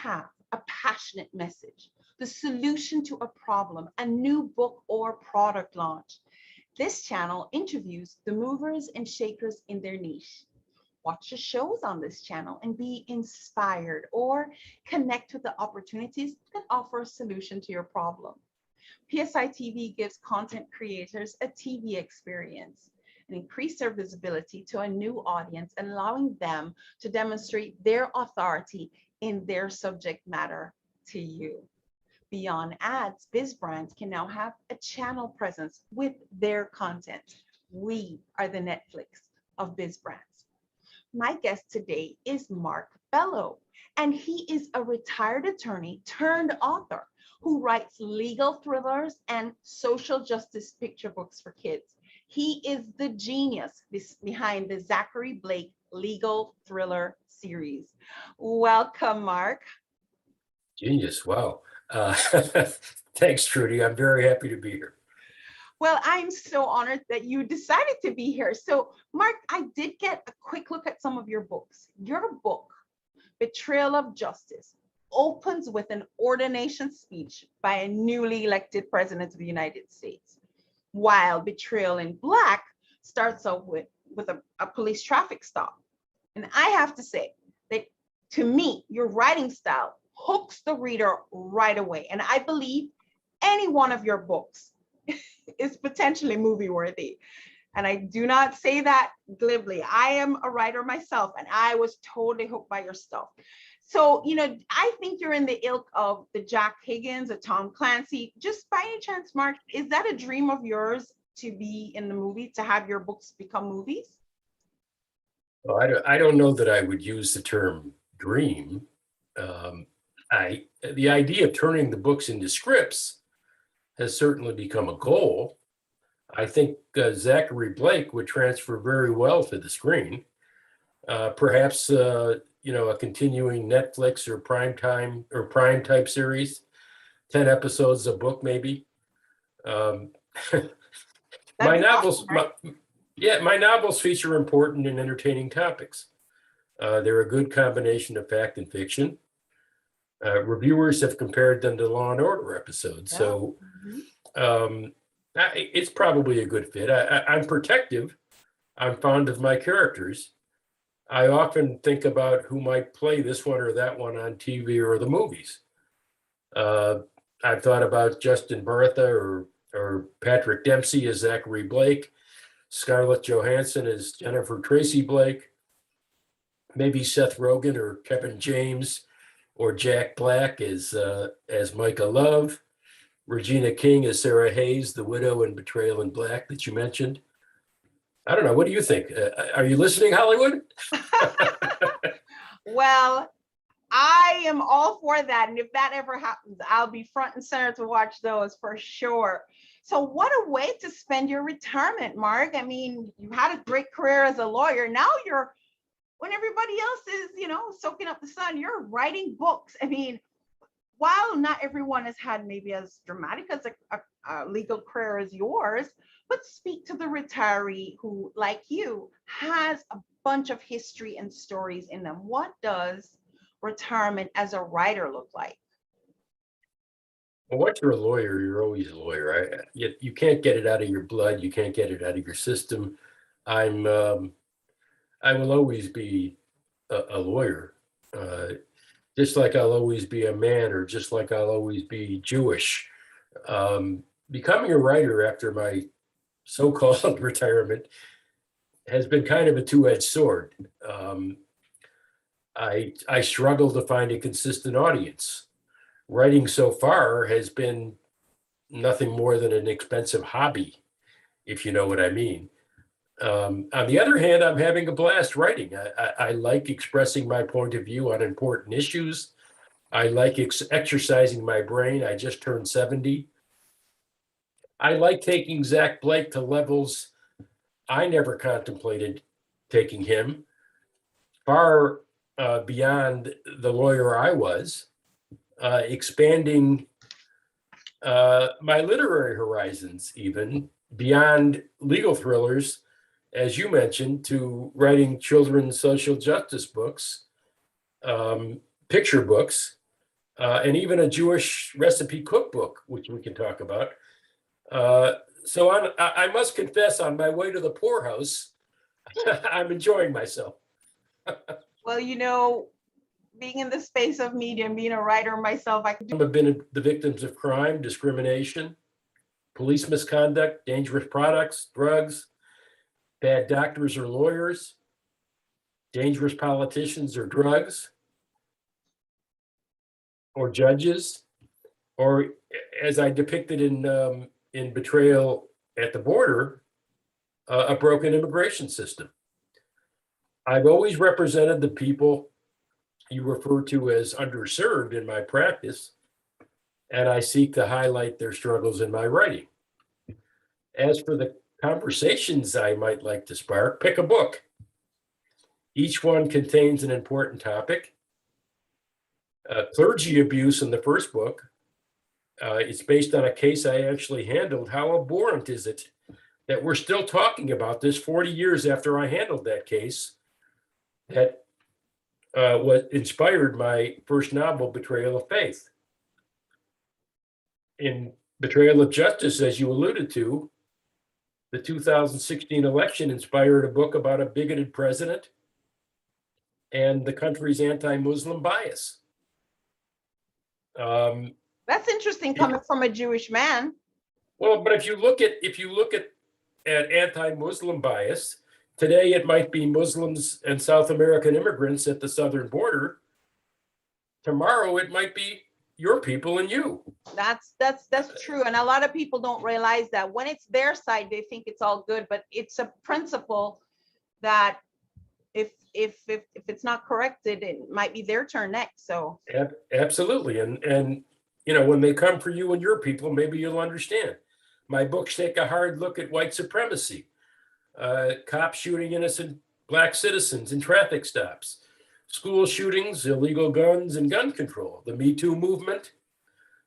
have a passionate message, the solution to a problem, a new book or product launch, this channel interviews the movers and shakers in their niche. Watch the shows on this channel and be inspired, or connect with the opportunities that offer a solution to your problem. PSI TV gives content creators a TV experience and increase their visibility to a new audience, allowing them to demonstrate their authority in their subject matter to you. Beyond ads, biz brands can now have a channel presence with their content. We are the Netflix of biz brands. My guest today is Mark Bello, and he is a retired attorney turned author who writes legal thrillers and social justice picture books for kids. He is the genius behind the Zachary Blake legal thriller series. Welcome, Mark. Genius, wow. Thanks, Trudy. I'm very happy to be here. Well, I'm so honored that you decided to be here. So, Mark, I did get a quick look at some of your books. Your book, Betrayal of Justice, opens with an ordination speech by a newly elected president of the United States, while Betrayal in Black starts off with a police traffic stop. And I have to say that, to me, your writing style hooks the reader right away. And I believe any one of your books is potentially movie worthy. And I do not say that glibly. I am a writer myself, and I was totally hooked by your stuff. So, I think you're in the ilk of the Jack Higgins, or Tom Clancy. Just by any chance, Mark, is that a dream of yours to be in the movie, to have your books become movies? Well, I don't know that I would use the term dream. The idea of turning the books into scripts has certainly become a goal. I think Zachary Blake would transfer very well to the screen. Perhaps a continuing Netflix or prime type series, 10 episodes a book maybe. My novels feature important and entertaining topics. They're a good combination of fact and fiction. Reviewers have compared them to Law and Order episodes, so it's probably a good fit. I'm protective. I'm fond of my characters. I often think about who might play this one or that one on TV or the movies. I've thought about Justin Bartha or Patrick Dempsey as Zachary Blake, Scarlett Johansson as Jennifer Tracy Blake, maybe Seth Rogen or Kevin James or Jack Black as Micah Love, Regina King as Sarah Hayes, the widow in Betrayal in Black that you mentioned. I don't know. What do you think? Are you listening, Hollywood? Well, I am all for that. And if that ever happens, I'll be front and center to watch those for sure. So what a way to spend your retirement, Mark. I mean, you had a great career as a lawyer. Now when everybody else is, soaking up the sun, you're writing books. I mean, while not everyone has had maybe as dramatic as a legal career as yours, but speak to the retiree who, like you, has a bunch of history and stories in them. What does retirement as a writer look like? Well, once you're a lawyer, you're always a lawyer. You can't get it out of your blood. You can't get it out of your system. I will always be a lawyer, just like I'll always be a man, or just like I'll always be Jewish. Becoming a writer after my so-called retirement has been kind of a two-edged sword. I struggle to find a consistent audience. Writing so far has been nothing more than an expensive hobby, if you know what I mean. On the other hand, I'm having a blast writing. I like expressing my point of view on important issues. I like exercising my brain. I just turned 70. I like taking Zach Blake to levels I never contemplated taking him, far beyond the lawyer I was, expanding my literary horizons, even beyond legal thrillers, as you mentioned, to writing children's social justice books, picture books, and even a Jewish recipe cookbook, which we can talk about. So I must confess, on my way to the poorhouse, I'm enjoying myself. Well, being in the space of media and being a writer myself, I could do. Have been the victims of crime, discrimination, police misconduct, dangerous products, drugs, bad doctors or lawyers, dangerous politicians or drugs, or judges, or as I depicted in Betrayal at the Border, a broken immigration system. I've always represented the people you refer to as underserved in my practice, and I seek to highlight their struggles in my writing. As for the conversations I might like to spark, pick a book. Each one contains an important topic. Clergy abuse in the first book. It's based on a case I actually handled. How abhorrent is it that we're still talking about this 40 years after I handled that case that what inspired my first novel, Betrayal of Faith. In Betrayal of Justice, as you alluded to, the 2016 election inspired a book about a bigoted president and the country's anti-Muslim bias. That's interesting coming from a Jewish man. Well, but if you look at anti-Muslim bias, today it might be Muslims and South American immigrants at the southern border. Tomorrow it might be your people and you. That's true, and a lot of people don't realize that when it's their side, they think it's all good, but it's a principle that if it's not corrected, it might be their turn next. So absolutely, and when they come for you and your people, maybe you'll understand. My books take a hard look at white supremacy, cops shooting innocent Black citizens in traffic stops, school shootings, illegal guns, and gun control, the Me Too movement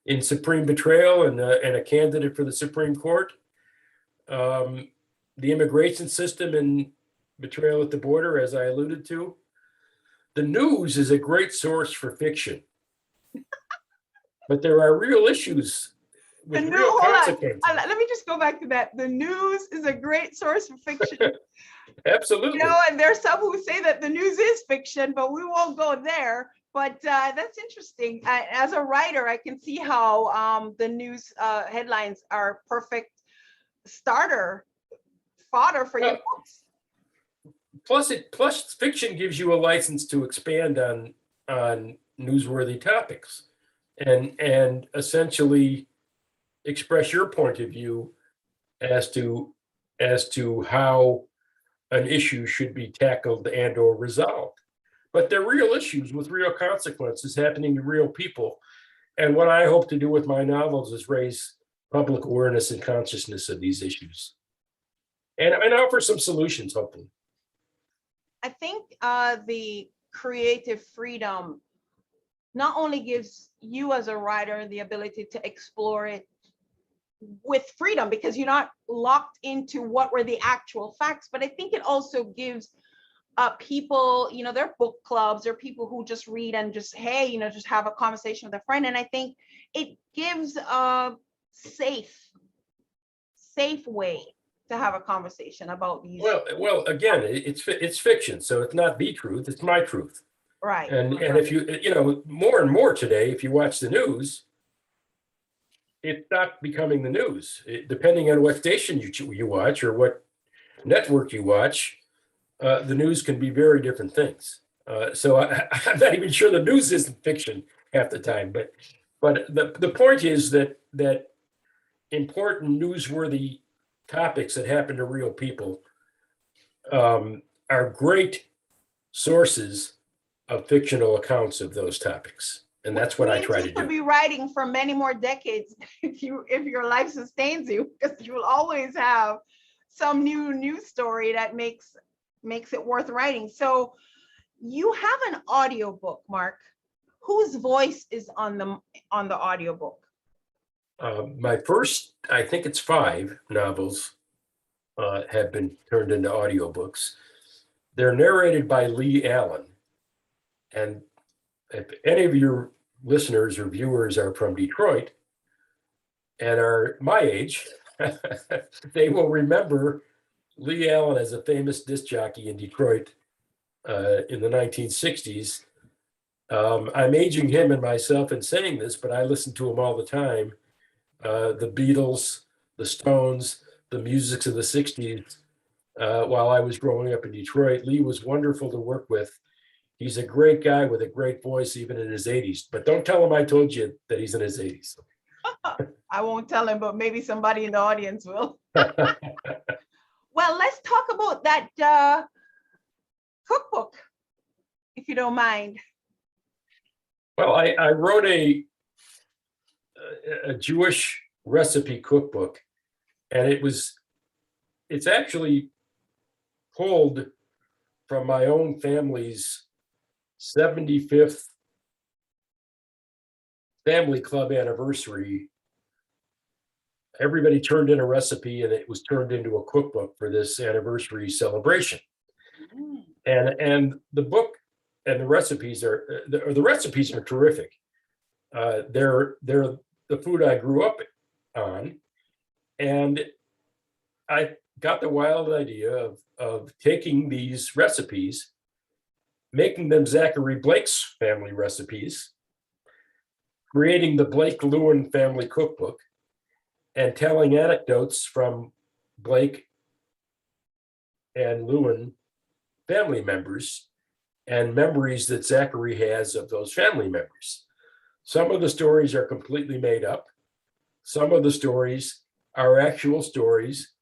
in Supreme Betrayal and a candidate for the Supreme Court, the immigration system in Betrayal at the Border, as I alluded to. The news is a great source for fiction, but there are real issues with real consequences. Let me just go back to that. The news is a great source for fiction. Absolutely. And there's some who say that the news is fiction, but we won't go there. But that's interesting. As a writer, I can see how the news headlines are perfect fodder for your books. Plus fiction gives you a license to expand on newsworthy topics and essentially express your point of view as to how an issue should be tackled and or resolved. But they're real issues with real consequences happening to real people. And what I hope to do with my novels is raise public awareness and consciousness of these issues and offer some solutions, hopefully. I think the creative freedom not only gives you as a writer the ability to explore it with freedom because you're not locked into what were the actual facts, but I think it also gives people, their book clubs or people who just read and just, hey, just have a conversation with a friend. And I think it gives a safe way to have a conversation about these. Well, again, it's fiction, so it's not the truth; it's my truth. Right. And if you more and more today, if you watch the news, it's not becoming the news. Depending on what station you watch or what network you watch, the news can be very different things. So I'm not even sure the news isn't fiction half the time. But the point is that important newsworthy topics that happen to real people are great sources of fictional accounts of those topics. And that's what I try to do. You could be writing for many more decades if your life sustains you, because you will always have some new news story that makes it worth writing. So you have an audiobook, Mark. Whose voice is on the audiobook? My first, I think it's 5 novels have been turned into audiobooks. They're narrated by Lee Allen. And if any of your listeners or viewers are from Detroit and are my age, they will remember Lee Allen as a famous disc jockey in Detroit in the 1960s. I'm aging him and myself in saying this, but I listened to him all the time. The Beatles, the Stones, the musics of the 60s. While I was growing up in Detroit, Lee was wonderful to work with. He's a great guy with a great voice, even in his 80s. But don't tell him I told you that he's in his 80s. I won't tell him, but maybe somebody in the audience will. Well, let's talk about that cookbook, if you don't mind. Well, I wrote a Jewish recipe cookbook, and it's actually pulled from my own family's 75th family club anniversary. Everybody turned in a recipe, and it was turned into a cookbook for this anniversary celebration. And the book and the recipes are terrific. They're the food I grew up on, and I got the wild idea of taking these recipes, making them Zachary Blake's family recipes, creating the Blake Lewin family cookbook, and telling anecdotes from Blake and Lewin family members and memories that Zachary has of those family members. Some of the stories are completely made up. Some of the stories are actual stories,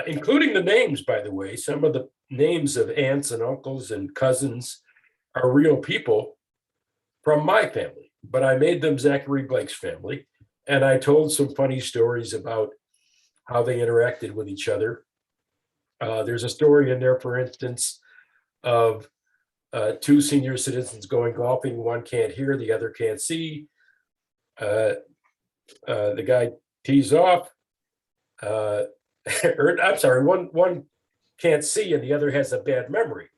including the names, by the way. Some of the names of aunts and uncles and cousins are real people from my family, but I made them Zachary Blake's family. And I told some funny stories about how they interacted with each other. There's a story in there, for instance, of two senior citizens going golfing. One can't hear, the other can't see. The guy tees off. I'm sorry, one can't see and the other has a bad memory.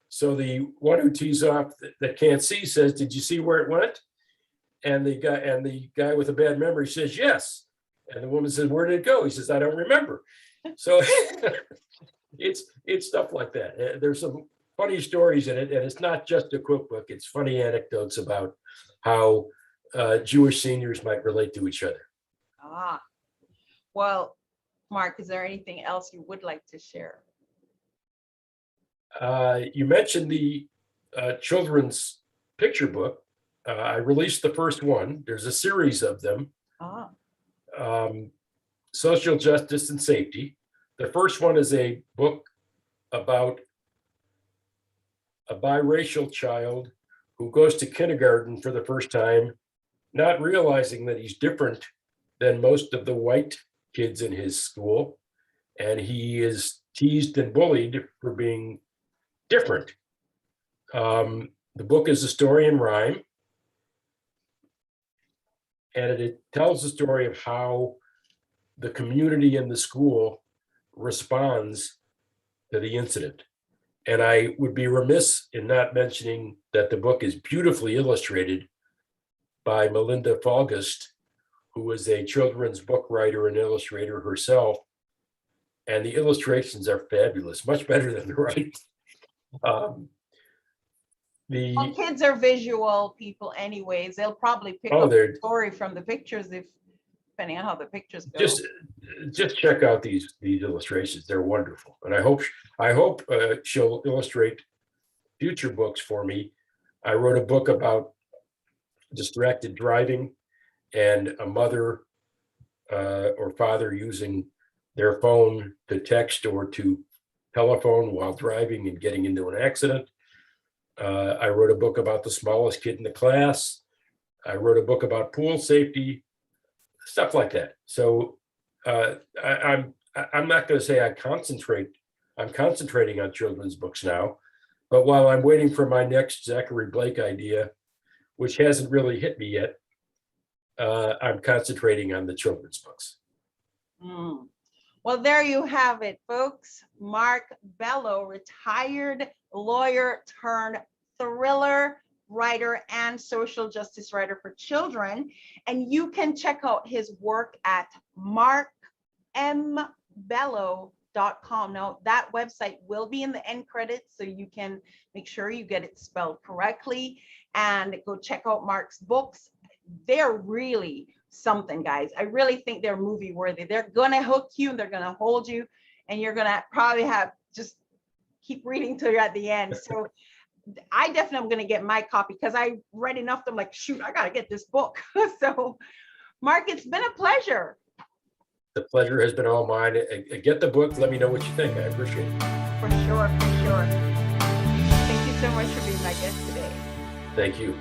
So the one who tees off that can't see says, "Did you see where it went?" And the guy with a bad memory says, "Yes." And the woman says, "Where did it go?" He says, "I don't remember." So it's stuff like that. There's some funny stories in it, and it's not just a cookbook. It's funny anecdotes about how Jewish seniors might relate to each other. Well, Mark, is there anything else you would like to share? You mentioned the children's picture book. I released the first one. There's a series of them. Social Justice and Safety. The first one is a book about a biracial child who goes to kindergarten for the first time, not realizing that he's different than most of the white kids in his school. And he is teased and bullied for being different. The book is a story in rhyme. And it tells the story of how the community in the school responds to the incident. And I would be remiss in not mentioning that the book is beautifully illustrated by Melinda Falgust, who is a children's book writer and illustrator herself. And the illustrations are fabulous, much better than the writing. Well, kids are visual people anyways. They'll probably pick up the story from the pictures, depending on how the pictures go. Just check out these illustrations. They're wonderful. And I hope she'll illustrate future books for me. I wrote a book about distracted driving and a mother or father using their phone to text or to telephone while driving and getting into an accident. I wrote a book about the smallest kid in the class. I wrote a book about pool safety, stuff like that. So I'm not going to say I'm concentrating on children's books now, but while I'm waiting for my next Zachary Blake idea, which hasn't really hit me yet, I'm concentrating on the children's books. Well, there you have it, folks. Mark Bello, retired lawyer turned thriller writer and social justice writer for children. And you can check out his work at markmbello.com. Now, that website will be in the end credits, so you can make sure you get it spelled correctly and go check out Mark's books. They're really something, guys. I really think they're movie worthy. They're gonna hook you and they're gonna hold you, and you're gonna probably have just keep reading till you're at the end. So I definitely am gonna get my copy because I read enough. I'm like, shoot, I gotta get this book. So Mark, it's been a pleasure. The pleasure has been all mine. Get the book. Let me know what you think. I appreciate it. For sure, for sure. Thank you so much for being my guest today. Thank you.